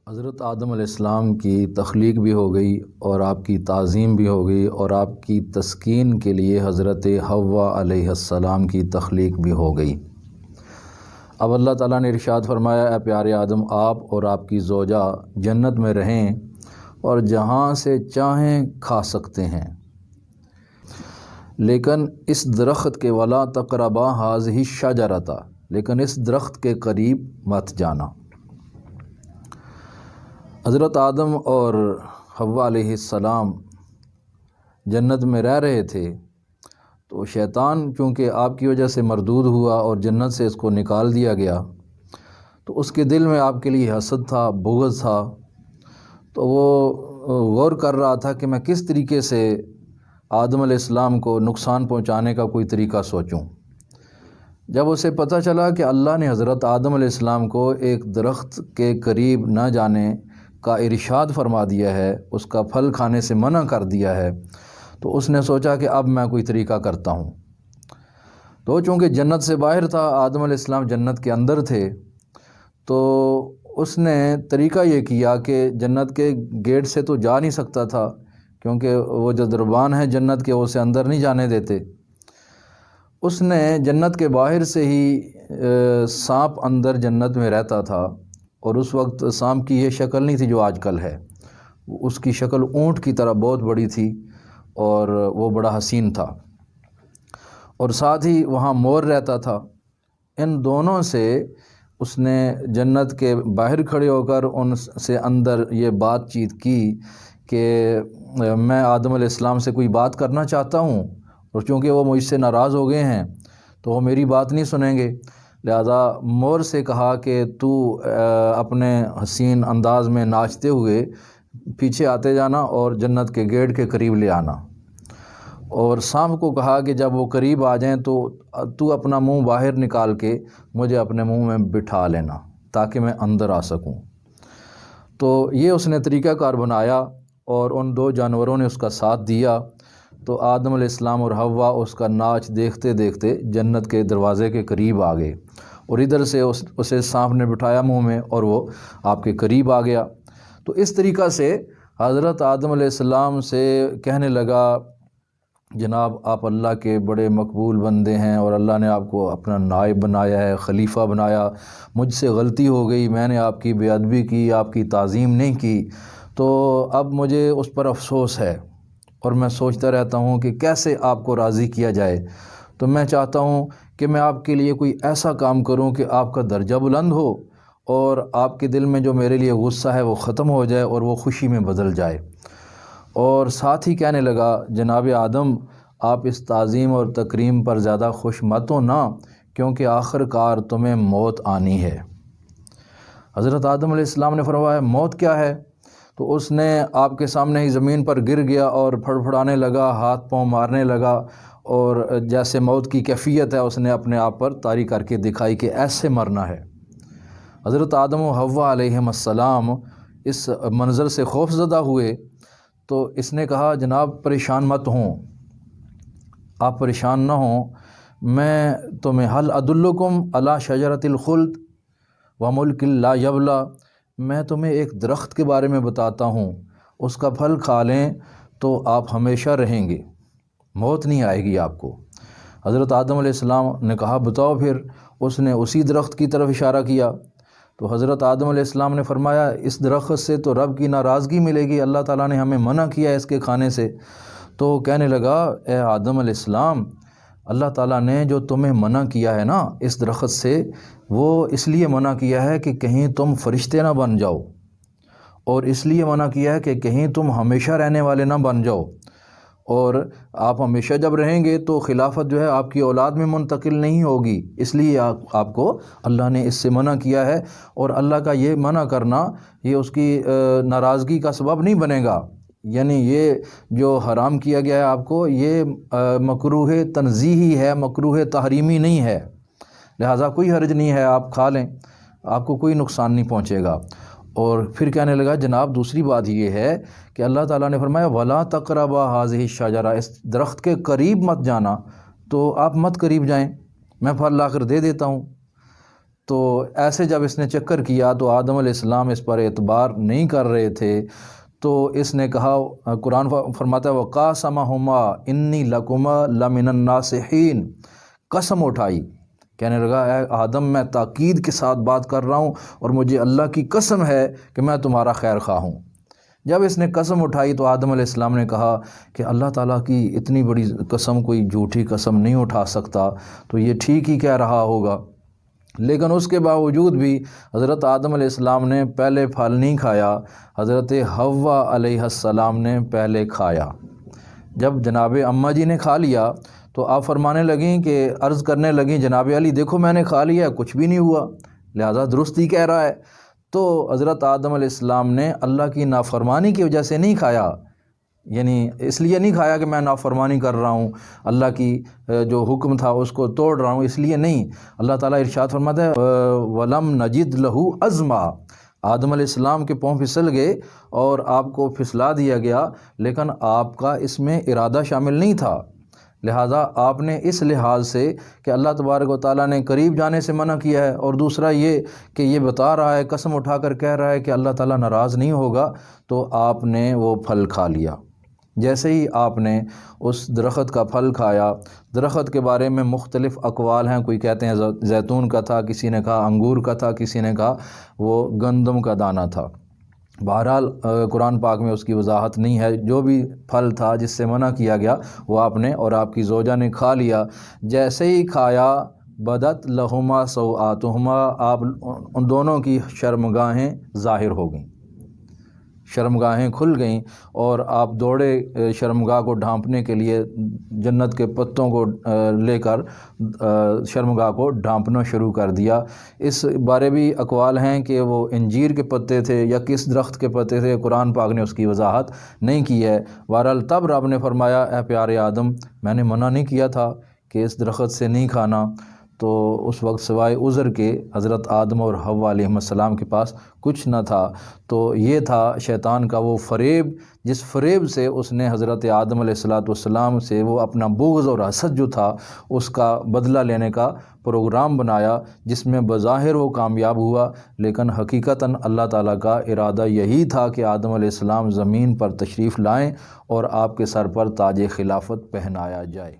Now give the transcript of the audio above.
حضرت آدم علیہ السلام کی تخلیق بھی ہو گئی اور آپ کی تعظیم بھی ہو گئی اور آپ کی تسکین کے لیے حضرت حوا علیہ السلام کی تخلیق بھی ہو گئی۔ اب اللہ تعالیٰ نے ارشاد فرمایا، اے پیارے آدم، آپ اور آپ کی زوجہ جنت میں رہیں اور جہاں سے چاہیں کھا سکتے ہیں، لیکن اس درخت کے ولا تقربا ھذہ الشجرۃ، لیکن اس درخت کے قریب مت جانا۔ حضرت آدم اور حوا علیہ السلام جنت میں رہ رہے تھے، تو شیطان چونکہ آپ کی وجہ سے مردود ہوا اور جنت سے اس کو نکال دیا گیا، تو اس کے دل میں آپ کے لیے حسد تھا، بغض تھا، تو وہ غور کر رہا تھا کہ میں کس طریقے سے آدم علیہ السلام کو نقصان پہنچانے کا کوئی طریقہ سوچوں۔ جب اسے پتہ چلا کہ اللہ نے حضرت آدم علیہ السلام کو ایک درخت کے قریب نہ جانے کا ارشاد فرما دیا ہے، اس کا پھل کھانے سے منع کر دیا ہے، تو اس نے سوچا کہ اب میں کوئی طریقہ کرتا ہوں۔ تو چونکہ جنت سے باہر تھا، آدم علیہ السلام جنت کے اندر تھے، تو اس نے طریقہ یہ کیا کہ جنت کے گیٹ سے تو جا نہیں سکتا تھا، کیونکہ وہ جو دربان ہیں جنت کے، وہ اسے اندر نہیں جانے دیتے۔ اس نے جنت کے باہر سے ہی سانپ اندر جنت میں رہتا تھا، اور اس وقت سانپ کی یہ شکل نہیں تھی جو آج کل ہے، اس کی شکل اونٹ کی طرح بہت بڑی تھی اور وہ بڑا حسین تھا، اور ساتھ ہی وہاں مور رہتا تھا۔ ان دونوں سے اس نے جنت کے باہر کھڑے ہو کر ان سے اندر یہ بات چیت کی کہ میں آدم علیہ السلام سے کوئی بات کرنا چاہتا ہوں، اور چونکہ وہ مجھ سے ناراض ہو گئے ہیں تو وہ میری بات نہیں سنیں گے، لہذا مور سے کہا کہ تو اپنے حسین انداز میں ناچتے ہوئے پیچھے آتے جانا اور جنت کے گیٹ کے قریب لے آنا، اور سانپ کو کہا کہ جب وہ قریب آ جائیں تو اپنا منہ باہر نکال کے مجھے اپنے منہ میں بٹھا لینا تاکہ میں اندر آ سکوں۔ تو یہ اس نے طریقہ کار بنایا اور ان دو جانوروں نے اس کا ساتھ دیا، تو آدم علیہ السلام اور حوا اس کا ناچ دیکھتے دیکھتے جنت کے دروازے کے قریب آ گئے، اور ادھر سے اسے سانپ نے بٹھایا منہ میں اور وہ آپ کے قریب آ گیا۔ تو اس طریقہ سے حضرت آدم علیہ السلام سے کہنے لگا، جناب آپ اللہ کے بڑے مقبول بندے ہیں اور اللہ نے آپ کو اپنا نائب بنایا ہے، خلیفہ بنایا، مجھ سے غلطی ہو گئی، میں نے آپ کی بے ادبی کی، آپ کی تعظیم نہیں کی، تو اب مجھے اس پر افسوس ہے، اور میں سوچتا رہتا ہوں کہ کیسے آپ کو راضی کیا جائے۔ تو میں چاہتا ہوں کہ میں آپ کے لیے کوئی ایسا کام کروں کہ آپ کا درجہ بلند ہو اور آپ کے دل میں جو میرے لیے غصہ ہے وہ ختم ہو جائے اور وہ خوشی میں بدل جائے۔ اور ساتھ ہی کہنے لگا، جناب آدم آپ اس تعظیم اور تکریم پر زیادہ خوش مت ہو نا، کیونکہ آخر کار تمہیں موت آنی ہے۔ حضرت آدم علیہ السلام نے فرمایا، موت کیا ہے؟ تو اس نے آپ کے سامنے ہی زمین پر گر گیا اور پھڑپھڑانے لگا، ہاتھ پاؤں مارنے لگا، اور جیسے موت کی کیفیت ہے اس نے اپنے آپ پر طاری کر کے دکھائی کہ ایسے مرنا ہے۔ حضرت آدم و حوا علیہ السلام اس منظر سے خوف زدہ ہوئے، تو اس نے کہا، جناب پریشان مت ہوں، آپ پریشان نہ ہوں، میں تمہیں حل ادلکم علی شجرۃ الخلد وملک لا یبلی، میں تمہیں ایک درخت کے بارے میں بتاتا ہوں، اس کا پھل کھا لیں تو آپ ہمیشہ رہیں گے، موت نہیں آئے گی آپ کو۔ حضرت آدم علیہ السلام نے کہا، بتاؤ پھر۔ اس نے اسی درخت کی طرف اشارہ کیا، تو حضرت آدم علیہ السلام نے فرمایا، اس درخت سے تو رب کی ناراضگی ملے گی، اللہ تعالیٰ نے ہمیں منع کیا ہے اس کے کھانے سے۔ تو کہنے لگا، اے آدم علیہ السلام، اللہ تعالیٰ نے جو تمہیں منع کیا ہے نا اس درخت سے، وہ اس لیے منع کیا ہے کہ کہیں تم فرشتے نہ بن جاؤ، اور اس لیے منع کیا ہے کہ کہیں تم ہمیشہ رہنے والے نہ بن جاؤ، اور آپ ہمیشہ جب رہیں گے تو خلافت جو ہے آپ کی اولاد میں منتقل نہیں ہوگی، اس لیے آپ کو اللہ نے اس سے منع کیا ہے، اور اللہ کا یہ منع کرنا یہ اس کی ناراضگی کا سبب نہیں بنے گا، یعنی یہ جو حرام کیا گیا ہے آپ کو، یہ مکروہ تنزیہی ہے، مکروہ تحریمی نہیں ہے، لہٰذا کوئی حرج نہیں ہے، آپ کھا لیں، آپ کو کوئی نقصان نہیں پہنچے گا۔ اور پھر کہنے لگا، جناب دوسری بات یہ ہے کہ اللہ تعالیٰ نے فرمایا، وَلَا تَقْرَبَا هَٰذِهِ الشَّجَرَةَ، اس درخت کے قریب مت جانا، تو آپ مت قریب جائیں، میں پھل لا کر دے دیتا ہوں۔ تو ایسے جب اس نے چکر کیا تو آدم علیہ السلام اس پر اعتبار نہیں کر رہے تھے، تو اس نے کہا، قرآن فرماتا ہے وَقَاسَمَهُمَا إِنِّي لَكُمَا لَمِنَ النَّاصِحِينَ، قسم اٹھائی، کہنے لگا اے آدم میں تاکید کے ساتھ بات کر رہا ہوں اور مجھے اللہ کی قسم ہے کہ میں تمہارا خیر خواہ ہوں۔ جب اس نے قسم اٹھائی تو آدم علیہ السلام نے کہا کہ اللہ تعالیٰ کی اتنی بڑی قسم کوئی جھوٹی قسم نہیں اٹھا سکتا، تو یہ ٹھیک ہی کہہ رہا ہوگا۔ لیکن اس کے باوجود بھی حضرت آدم علیہ السلام نے پہلے پھل نہیں کھایا، حضرت حوا علیہ السلام نے پہلے کھایا۔ جب جناب اماں جی نے کھا لیا تو آپ فرمانے لگیں کہ عرض کرنے لگیں جناب علی دیکھو میں نے کھا لیا، کچھ بھی نہیں ہوا، لہذا درست ہی کہہ رہا ہے۔ تو حضرت آدم علیہ السلام نے اللہ کی نافرمانی کی وجہ سے نہیں کھایا، یعنی اس لیے نہیں کھایا کہ میں نافرمانی کر رہا ہوں، اللہ کی جو حکم تھا اس کو توڑ رہا ہوں، اس لیے نہیں۔ اللہ تعالیٰ ارشاد فرماتا ہے وَلَمْ نَجِدْ لَهُ عَزْمًا، آدم علیہ السلام کے پاؤں پھسل گئے اور آپ کو پھسلا دیا گیا، لیکن آپ کا اس میں ارادہ شامل نہیں تھا، لہٰذا آپ نے اس لحاظ سے کہ اللہ تبارک و تعالیٰ نے قریب جانے سے منع کیا ہے، اور دوسرا یہ کہ یہ بتا رہا ہے، قسم اٹھا کر کہہ رہا ہے کہ اللہ تعالیٰ ناراض نہیں ہوگا، تو آپ نے وہ پھل کھا لیا۔ جیسے ہی آپ نے اس درخت کا پھل کھایا، درخت کے بارے میں مختلف اقوال ہیں، کوئی کہتے ہیں زیتون کا تھا، کسی نے کہا انگور کا تھا، کسی نے کہا وہ گندم کا دانہ تھا۔ بہرحال قرآن پاک میں اس کی وضاحت نہیں ہے، جو بھی پھل تھا جس سے منع کیا گیا وہ آپ نے اور آپ کی زوجہ نے کھا لیا۔ جیسے ہی کھایا بدت لہما سوآتہما، آپ ان دونوں کی شرمگاہیں ظاہر ہو گئیں، شرمگاہیں کھل گئیں، اور آپ دوڑے شرمگاہ کو ڈھانپنے کے لیے، جنت کے پتوں کو لے کر شرمگاہ کو ڈھانپنا شروع کر دیا۔ اس بارے بھی اقوال ہیں کہ وہ انجیر کے پتے تھے یا کس درخت کے پتے تھے، قرآن پاک نے اس کی وضاحت نہیں کی ہے۔ بہرحال تب رب نے فرمایا اے پیارے آدم، میں نے منع نہیں کیا تھا کہ اس درخت سے نہیں کھانا؟ تو اس وقت سوائے عذر کے حضرت آدم اور حوا علیہ السلام کے پاس کچھ نہ تھا۔ تو یہ تھا شیطان کا وہ فریب، جس فریب سے اس نے حضرت آدم علیہ السلام سے وہ اپنا بغض اور حسد جو تھا اس کا بدلہ لینے کا پروگرام بنایا، جس میں بظاہر وہ کامیاب ہوا، لیکن حقیقتاً اللہ تعالیٰ کا ارادہ یہی تھا کہ آدم علیہ السلام زمین پر تشریف لائیں اور آپ کے سر پر تاج خلافت پہنایا جائے۔